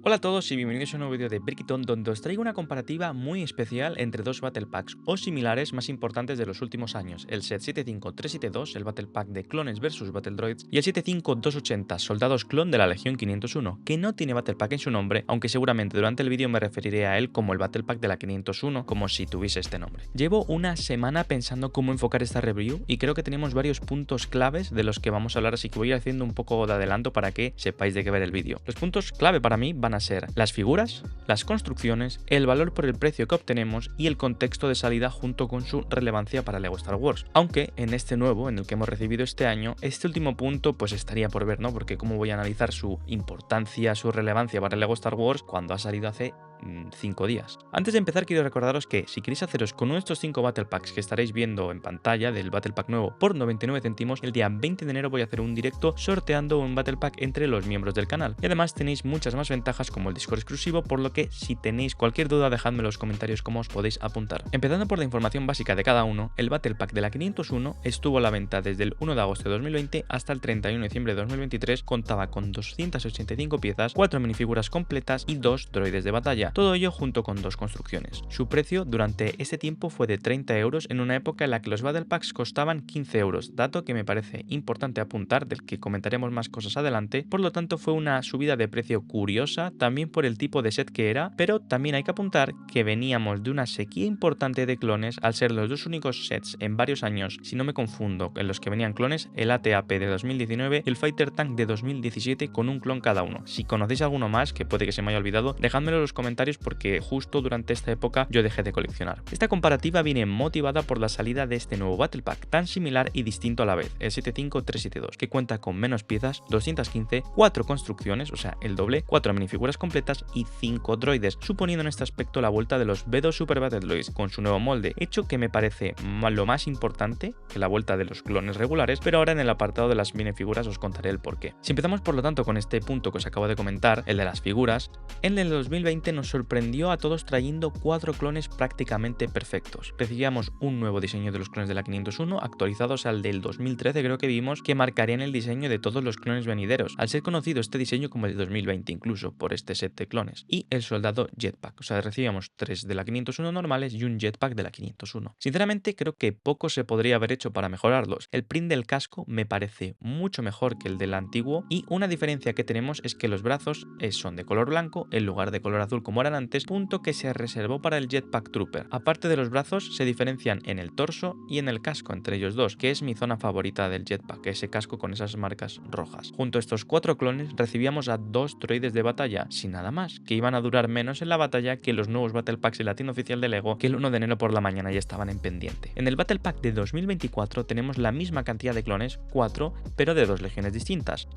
Hola a todos y bienvenidos a un nuevo vídeo de Brickton, donde os traigo una comparativa muy especial entre dos Battle Packs o similares más importantes de los últimos años: el set 75372, el Battle Pack de clones versus Battle Droids, y el 75280, soldados clon de la Legión 501, que no tiene Battle Pack en su nombre, aunque seguramente durante el vídeo me referiré a él como el Battle Pack de la 501, como si tuviese este nombre. Llevo una semana pensando cómo enfocar esta review y creo que tenemos varios puntos claves de los que vamos a hablar, así que voy haciendo un poco de adelanto para que sepáis de qué ver el vídeo. Los puntos clave para mí van a ser las figuras, las construcciones, el valor por el precio que obtenemos y el contexto de salida junto con su relevancia para LEGO Star Wars. Aunque en este nuevo, en el que hemos recibido este año, este último punto pues estaría por ver, ¿no? Porque cómo voy a analizar su importancia, su relevancia para LEGO Star Wars cuando ha salido hace 5 días. Antes de empezar, quiero recordaros que si queréis haceros con uno de estos 5 Battle Packs que estaréis viendo en pantalla del Battle Pack nuevo por 99 céntimos, el día 20 de enero voy a hacer un directo sorteando un Battle Pack entre los miembros del canal. Y además tenéis muchas más ventajas como el Discord exclusivo, por lo que si tenéis cualquier duda dejadme en los comentarios cómo os podéis apuntar. Empezando por la información básica de cada uno, el Battle Pack de la 501 estuvo a la venta desde el 1 de agosto de 2020 hasta el 31 de diciembre de 2023, contaba con 285 piezas, 4 minifiguras completas y 2 droides de batalla, todo ello junto con 2 construcciones. Su precio durante este tiempo fue de 30 euros en una época en la que los Battle Packs costaban 15 euros, dato que me parece importante apuntar, del que comentaremos más cosas adelante. Por lo tanto fue una subida de precio curiosa, también por el tipo de set que era, pero también hay que apuntar que veníamos de una sequía importante de clones, al ser los dos únicos sets en varios años, si no me confundo, en los que venían clones, el AT-AP de 2019 y el Fighter Tank de 2017 con un clon cada uno. Si conocéis alguno más, que puede que se me haya olvidado, dejádmelo en los comentarios porque justo durante esta época yo dejé de coleccionar. Esta comparativa viene motivada por la salida de este nuevo Battle Pack, tan similar y distinto a la vez, el 75372, que cuenta con menos piezas, 215, 4 construcciones, o sea, el doble, 4 minifiguras completas y 5 droides, suponiendo en este aspecto la vuelta de los B2 Super Battle Droids con su nuevo molde, hecho que me parece lo más importante que la vuelta de los clones regulares, pero ahora en el apartado de las minifiguras os contaré el porqué. Si empezamos por lo tanto con este punto que os acabo de comentar, el de las figuras, en el 2020 nos sorprendió a todos trayendo 4 clones prácticamente perfectos. Recibíamos un nuevo diseño de los clones de la 501 actualizados al del 2013, creo que vimos, que marcarían el diseño de todos los clones venideros, al ser conocido este diseño como el de 2020 incluso por este set de clones, y el soldado Jetpack, o sea, recibíamos 3 de la 501 normales y un Jetpack de la 501. Sinceramente creo que poco se podría haber hecho para mejorarlos. El print del casco me parece mucho mejor que el del antiguo, y una diferencia que tenemos es que los brazos son de color blanco en lugar de color azul como eran antes, punto que se reservó para el Jetpack Trooper. Aparte de los brazos, se diferencian en el torso y en el casco entre ellos dos, que es mi zona favorita del Jetpack, ese casco con esas marcas rojas. Junto a estos 4 clones recibíamos a 2 droides de batalla, sin nada más, que iban a durar menos en la batalla que los nuevos Battle Packs en la tienda oficial de LEGO, que el 1 de enero por la mañana ya estaban en pendiente. En el Battle Pack de 2024 tenemos la misma cantidad de clones, 4, pero de 2 legiones distintas.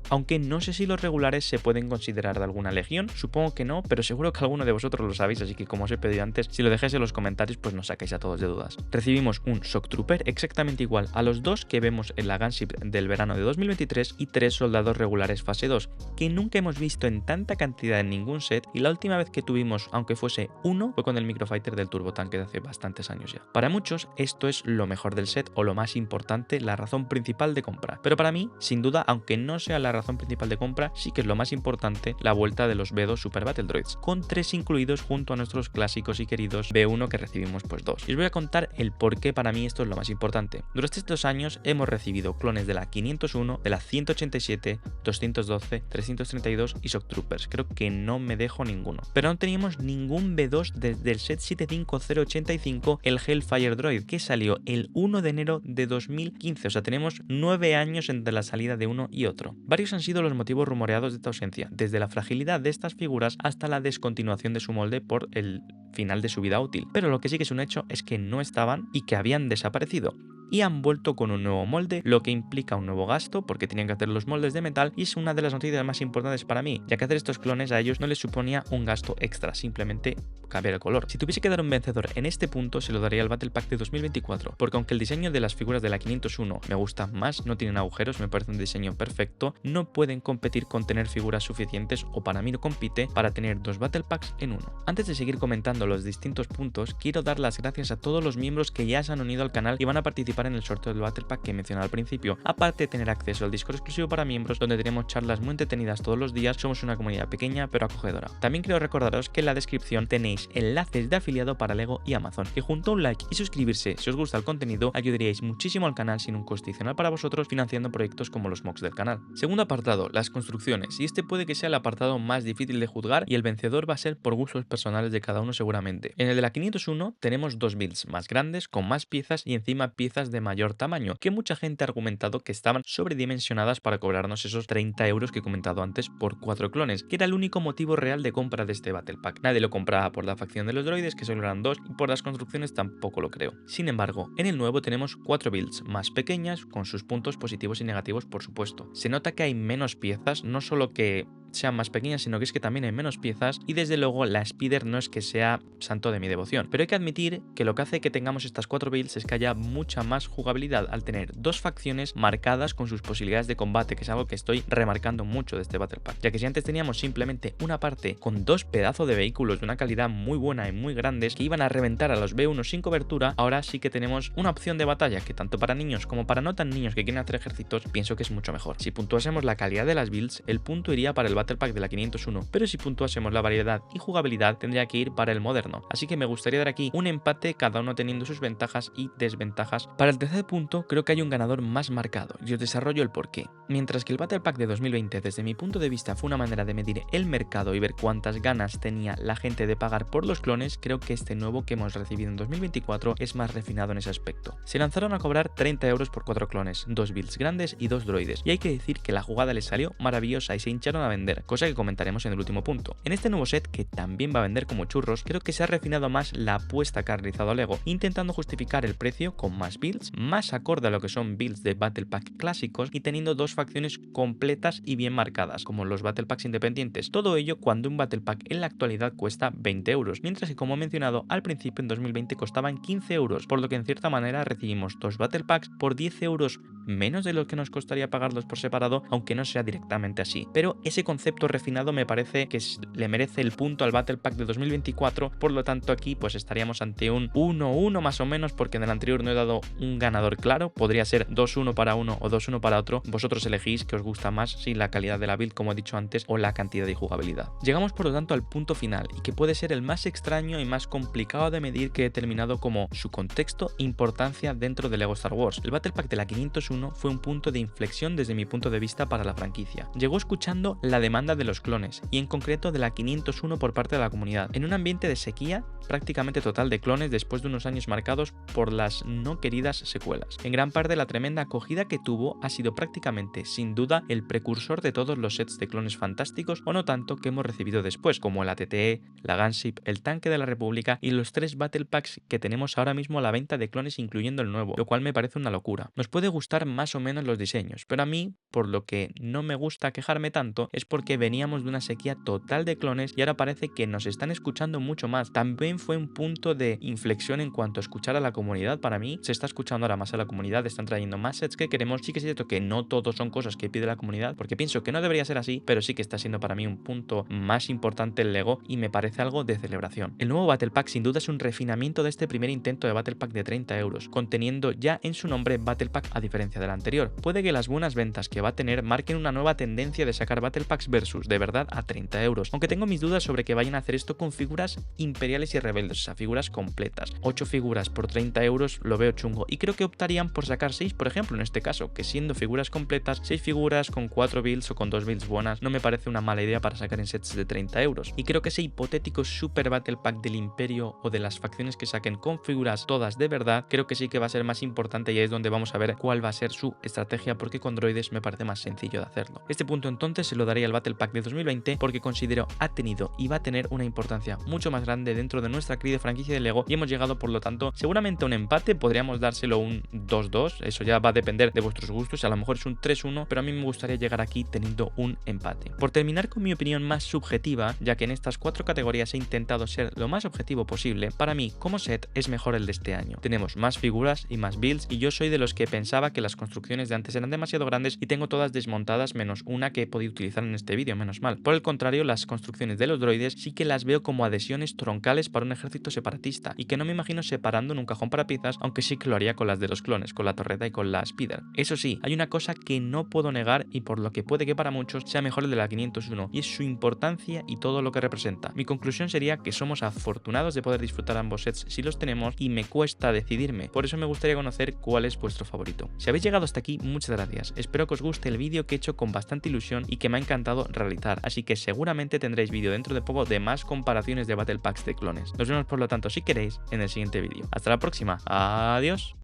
Aunque no sé si los regulares se pueden considerar de alguna legión, supongo que no, pero seguro que alguno de vosotros lo sabéis, así que como os he pedido antes, si lo dejáis en los comentarios pues nos sacáis a todos de dudas. Recibimos un Shock Trooper exactamente igual a los 2 que vemos en la Gunship del verano de 2023 y 3 soldados regulares fase 2, que nunca hemos visto en tanta cantidad en ningún set, y la última vez que tuvimos, aunque fuese uno, fue con el Microfighter del Turbo Tanque de hace bastantes años ya. Para muchos esto es lo mejor del set o lo más importante, la razón principal de compra, pero para mí, sin duda, aunque no sea la razón principal de compra, sí que es lo más importante la vuelta de los B2 Super Battle Droids, con 3 incluidos junto a nuestros clásicos y queridos B1 que recibimos pues 2. Y os voy a contar el por qué para mí esto es lo más importante. Durante estos años hemos recibido clones de la 501, de la 187, 212, 332 y Shock Troopers, creo que no me dejo ninguno. Pero no teníamos ningún B2 desde el set 75085, el Hellfire Droid, que salió el 1 de enero de 2015, o sea, tenemos 9 años entre la salida de uno y otro. Varios han sido los motivos rumoreados de esta ausencia, desde la fragilidad de estas figuras hasta la descontinuación de su molde por el final de su vida útil, pero lo que sí que es un hecho es que no estaban y que habían desaparecido, y han vuelto con un nuevo molde, lo que implica un nuevo gasto porque tenían que hacer los moldes de metal, y es una de las noticias más importantes para mí, ya que hacer estos clones a ellos no les suponía un gasto extra, simplemente cambiar el color. Si tuviese que dar un vencedor en este punto, se lo daría al Battle Pack de 2024, porque aunque el diseño de las figuras de la 501 me gusta más, no tienen agujeros, me parece un diseño perfecto, no pueden competir con tener figuras suficientes, o para mí no compite, para tener 2 Battle Packs en uno. Antes de seguir comentando los distintos puntos, quiero dar las gracias a todos los miembros que ya se han unido al canal y van a participar participar en el sorteo del Battle Pack que he mencionado al principio, aparte de tener acceso al Discord exclusivo para miembros donde tenemos charlas muy entretenidas todos los días. Somos una comunidad pequeña pero acogedora. También quiero recordaros que en la descripción tenéis enlaces de afiliado para Lego y Amazon, que junto a un like y suscribirse si os gusta el contenido ayudaríais muchísimo al canal sin un coste adicional para vosotros, financiando proyectos como los mocks del canal. Segundo apartado, las construcciones, y este puede que sea el apartado más difícil de juzgar y el vencedor va a ser por gustos personales de cada uno seguramente. En el de la 501 tenemos dos builds más grandes, con más piezas y encima piezas de mayor tamaño, que mucha gente ha argumentado que estaban sobredimensionadas para cobrarnos esos 30 euros que he comentado antes por 4 clones, que era el único motivo real de compra de este Battle Pack. Nadie lo compraba por la facción de los droides, que solo eran 2, y por las construcciones tampoco lo creo. Sin embargo, en el nuevo tenemos 4 builds más pequeñas, con sus puntos positivos y negativos por supuesto. Se nota que hay menos piezas, no solo que sean más pequeñas, sino que es que también hay menos piezas, y desde luego la Speeder no es que sea santo de mi devoción, pero hay que admitir que lo que hace que tengamos estas 4 builds es que haya mucha más jugabilidad al tener dos facciones marcadas con sus posibilidades de combate, que es algo que estoy remarcando mucho de este Battle Pack, ya que si antes teníamos simplemente una parte con dos pedazos de vehículos de una calidad muy buena y muy grandes que iban a reventar a los B1 sin cobertura, ahora sí que tenemos una opción de batalla que tanto para niños como para no tan niños que quieren hacer ejércitos pienso que es mucho mejor. Si puntuásemos la calidad de las builds, el punto iría para el Battle Pack de la 501, pero si puntuásemos la variedad y jugabilidad tendría que ir para el moderno, así que me gustaría dar aquí un empate, cada uno teniendo sus ventajas y desventajas. Para el tercer punto creo que hay un ganador más marcado y os desarrollo el porqué. Mientras que el Battle Pack de 2020 desde mi punto de vista fue una manera de medir el mercado y ver cuántas ganas tenía la gente de pagar por los clones, creo que este nuevo que hemos recibido en 2024 es más refinado en ese aspecto. Se lanzaron a cobrar 30 euros por 4 clones, 2 builds grandes y 2 droides, y hay que decir que la jugada les salió maravillosa y se hincharon a vender, cosa que comentaremos en el último punto. En este nuevo set, que también va a vender como churros, creo que se ha refinado más la apuesta que ha realizado Lego, intentando justificar el precio con más builds, más acorde a lo que son builds de Battle Pack clásicos y teniendo dos facciones completas y bien marcadas, como los Battle Packs independientes. Todo ello cuando un Battle Pack en la actualidad cuesta 20 euros, mientras que como he mencionado al principio en 2020 costaban 15 euros, por lo que en cierta manera recibimos dos Battle Packs por 10 euros menos de lo que nos costaría pagarlos por separado, aunque no sea directamente así. Pero ese concepto refinado me parece que le merece el punto al Battle Pack de 2024, por lo tanto aquí pues estaríamos ante un 1-1 más o menos, porque en el anterior no he dado un ganador claro, podría ser 2-1 para uno o 2-1 para otro, vosotros elegís que os gusta más, si la calidad de la build como he dicho antes o la cantidad de jugabilidad. Llegamos por lo tanto al punto final y que puede ser el más extraño y más complicado de medir, que he determinado como su contexto e importancia dentro de Lego Star Wars. El Battle Pack de la 501 fue un punto de inflexión desde mi punto de vista para la franquicia. Llegó escuchando la demanda de los clones y en concreto de la 501 por parte de la comunidad, en un ambiente de sequía prácticamente total de clones después de unos años marcados por las no queridas secuelas. En gran parte la tremenda acogida que tuvo ha sido prácticamente sin duda el precursor de todos los sets de clones fantásticos o no tanto que hemos recibido después, como el ATTE, la Gunship, el Tanque de la República y los 3 Battle Packs que tenemos ahora mismo a la venta de clones incluyendo el nuevo, lo cual me parece una locura. Nos puede gustar más o menos los diseños, pero a mí, por lo que no me gusta quejarme tanto, es porque veníamos de una sequía total de clones y ahora parece que nos están escuchando mucho más. También fue un punto de inflexión en cuanto a escuchar a la comunidad. Para mí se está escuchando ahora más a la comunidad, están trayendo más sets que queremos. Sí que es cierto que no todos son cosas que pide la comunidad, porque pienso que no debería ser así, pero sí que está siendo para mí un punto más importante el Lego y me parece algo de celebración. El nuevo Battle Pack sin duda es un refinamiento de este primer intento de Battle Pack de 30 euros, conteniendo ya en su nombre Battle Pack a diferencia del anterior. Puede que las buenas ventas que va a tener marquen una nueva tendencia de sacar Battle Packs versus de verdad a 30 euros, aunque tengo mis dudas sobre que vayan a hacer esto con figuras imperiales y rebeldes, o sea, figuras completas. 8 figuras por 30 euros lo veo chungo y creo que optarían por sacar 6, por ejemplo, en este caso, que siendo figuras completas, 6 figuras con 4 builds o con 2 builds buenas no me parece una mala idea para sacar en sets de 30 euros. Y creo que ese hipotético Super Battle Pack del Imperio o de las facciones que saquen con figuras todas de verdad, creo que sí que va a ser más importante y ahí es donde vamos a ver cuál va a ser su estrategia, porque con droides me parece más sencillo de hacerlo. Este punto entonces se lo daría al Battle Pack de 2020 porque considero ha tenido y va a tener una importancia mucho más grande dentro de nuestra querida franquicia de Lego y hemos llegado por lo tanto seguramente a un empate, podríamos dárselo un 2-2, eso ya va a depender de vuestros gustos, a lo mejor es un 3-1, pero a mí me gustaría llegar aquí teniendo un empate. Por terminar con mi opinión más subjetiva, ya que en estas 4 categorías he intentado ser lo más objetivo posible, para mí como set es mejor el de este año. Tenemos más figuras y más builds y yo soy de los que pensaba que las construcciones de antes eran demasiado grandes y tengo todas desmontadas menos una que he podido utilizar en este vídeo, menos mal. Por el contrario, las construcciones de los droides sí que las veo como adhesiones troncales para un ejército separatista, y que no me imagino separando en un cajón para piezas, aunque sí que lo haría con las de los clones, con la torreta y con la speeder. Eso sí, hay una cosa que no puedo negar y por lo que puede que para muchos sea mejor el de la 501, y es su importancia y todo lo que representa. Mi conclusión sería que somos afortunados de poder disfrutar ambos sets si los tenemos, y me cuesta decidirme, por eso me gustaría conocer cuál es vuestro favorito. Si habéis llegado hasta aquí, muchas gracias, espero que os guste el vídeo que he hecho con bastante ilusión y que me ha encantado realizar, así que seguramente tendréis vídeo dentro de poco de más comparaciones de Battle Packs de clones. Nos vemos por lo tanto si queréis en el siguiente vídeo. Hasta la próxima, adiós.